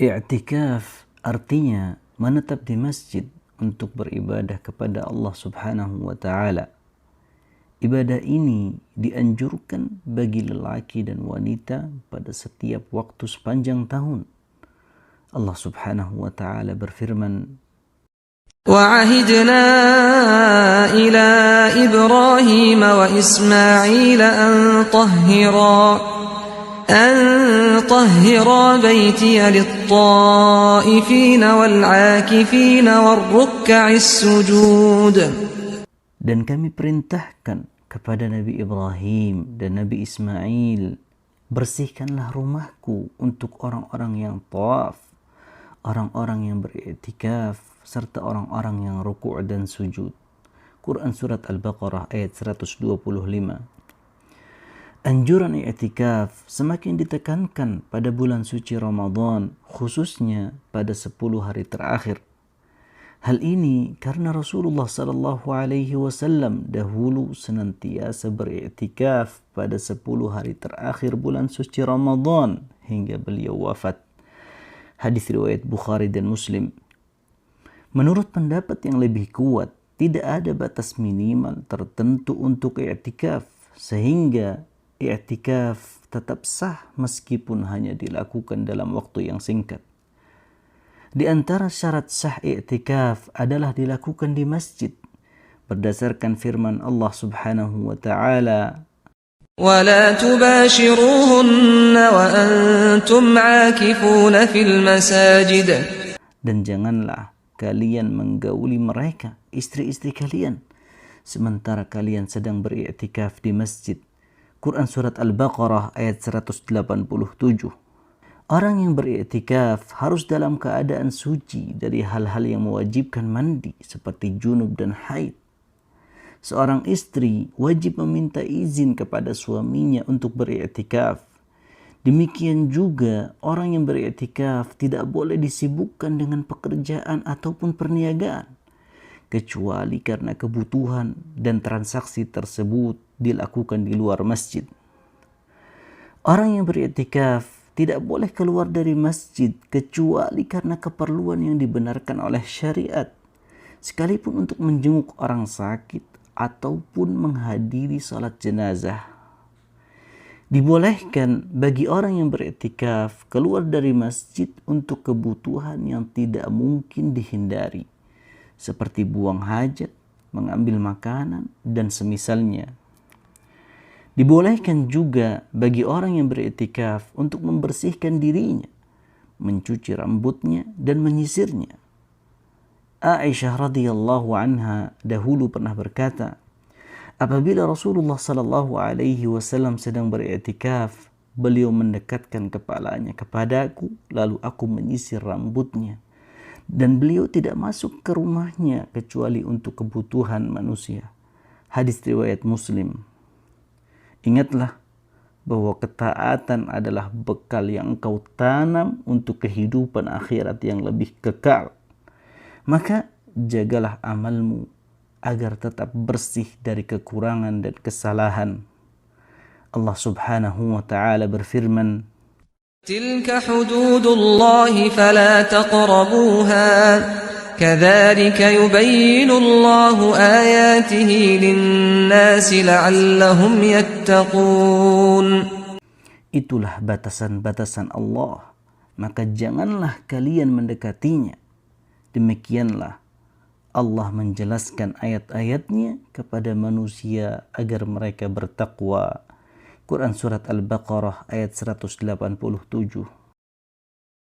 I'tikaf artinya menetap di masjid untuk beribadah kepada Allah Subhanahu wa Ta'ala. Ibadah ini dianjurkan bagi lelaki dan wanita pada setiap waktu sepanjang tahun. Allah Subhanahu wa Ta'ala berfirman, وعهدنا إلى إبراهيم وإسماعيل أن طهرا بيتي للطائفين والعاكفين والركع السجود. Dan kami perintahkan kepada Nabi Ibrahim dan Nabi Ismail, bersihkanlah rumahku untuk orang-orang yang tawaf, orang-orang yang beriktikaf, serta orang-orang yang ruku' dan sujud. Quran Surat Al-Baqarah ayat 125. Anjuran i'tikaf semakin ditekankan pada bulan suci Ramadan, khususnya pada 10 hari terakhir. Hal ini karena Rasulullah sallallahu alaihi wasallam dahulu senantiasa beriktikaf pada 10 hari terakhir bulan suci Ramadan hingga beliau wafat. Hadis riwayat Bukhari dan Muslim. Menurut pendapat yang lebih kuat, tidak ada batas minimal tertentu untuk i'tikaf, sehingga i'tikaf tetap sah meskipun hanya dilakukan dalam waktu yang singkat. Di antara syarat sah i'tikaf adalah dilakukan di masjid, berdasarkan firman Allah Subhanahu wa Ta'ala, ولا تباشروهن وأنتم عاكفون في المساجد. Dan janganlah kalian menggauli mereka, istri-istri kalian, sementara kalian sedang beriktikaf di masjid. Quran Surat Al-Baqarah ayat 187. Orang yang beriktikaf harus dalam keadaan suci dari hal-hal yang mewajibkan mandi seperti junub dan haid. Seorang istri wajib meminta izin kepada suaminya untuk beriktikaf. Demikian juga orang yang beriktikaf tidak boleh disibukkan dengan pekerjaan ataupun perniagaan, kecuali karena kebutuhan dan transaksi tersebut dilakukan di luar masjid. Orang yang beriktikaf tidak boleh keluar dari masjid kecuali karena keperluan yang dibenarkan oleh syariat, sekalipun untuk menjenguk orang sakit ataupun menghadiri salat jenazah. Dibolehkan bagi orang yang beriktikaf keluar dari masjid untuk kebutuhan yang tidak mungkin dihindari, seperti buang hajat, mengambil makanan, dan semisalnya. Dibolehkan juga bagi orang yang beriktikaf untuk membersihkan dirinya, mencuci rambutnya, dan menyisirnya. Aisyah radhiyallahu anha dahulu pernah berkata, apabila Rasulullah sallallahu alaihi wasallam sedang beriktikaf, beliau mendekatkan kepalanya kepadaku, lalu aku menyisir rambutnya. Dan beliau tidak masuk ke rumahnya kecuali untuk kebutuhan manusia. Hadis riwayat Muslim. Ingatlah bahwa ketaatan adalah bekal yang engkau tanam untuk kehidupan akhirat yang lebih kekal. Maka jagalah amalmu agar tetap bersih dari kekurangan dan kesalahan. Allah Subhanahu wa Ta'ala berfirman, Tilka hududullah fala taqrabuha كذلك يبين الله آياته للناس لعلهم يتقون. Itulah batasan-batasan Allah, maka janganlah kalian mendekatinya. Demikianlah Allah menjelaskan ayat-ayatnya kepada manusia agar mereka bertakwa. Quran Surat Al-Baqarah ayat 187.